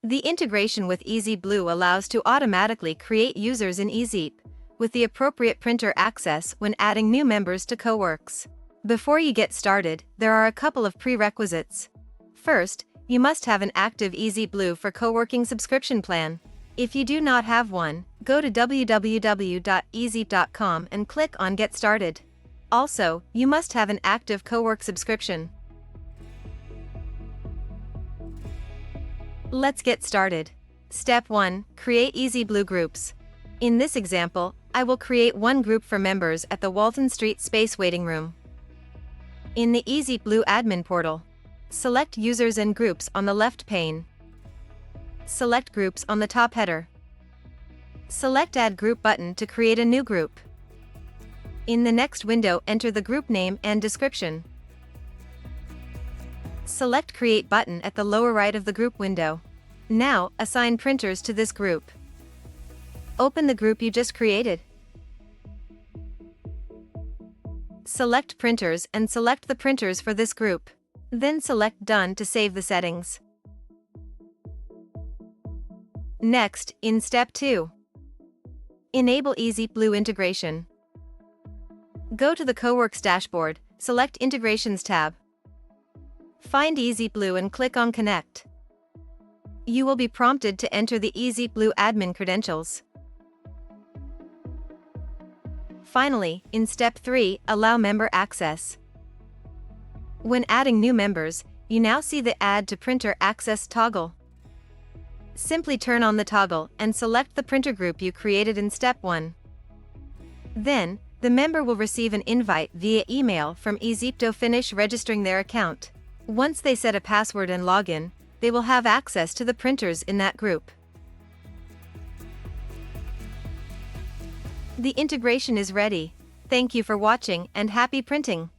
The integration with ezeep allows to automatically create users in ezeep, with the appropriate printer access when adding new members to Coworks. Before you get started, there are a couple of prerequisites. First, you must have an active ezeep for coworking subscription plan. If you do not have one, go to www.ezeep.com and click on Get Started. Also, you must have an active Cowork subscription. Let's get started. Step 1. Create ezeep groups. In this example, I will create one group for members at the Walton Street Space Waiting Room. In the ezeep admin portal, select Users and Groups on the left pane. Select Groups on the top header. Select Add Group button to create a new group. In the next window, enter the group name and description. Select Create button at the lower right of the group window. Now, assign printers to this group. Open the group you just created. Select Printers and select the printers for this group. Then select Done to save the settings. Next, in Step 2, enable ezeep integration. Go to the Coworks dashboard, select Integrations tab. Find ezeep and click on Connect. You will be prompted to enter the ezeep admin credentials. Finally, in Step 3, allow member access. When adding new members, you now see the Add to Printer Access toggle. Simply turn on the toggle and select the printer group you created in Step 1. Then, the member will receive an invite via email from ezeep to finish registering their account. Once they set a password and login, they will have access to the printers in that group. The integration is ready. Thank you for watching and happy printing!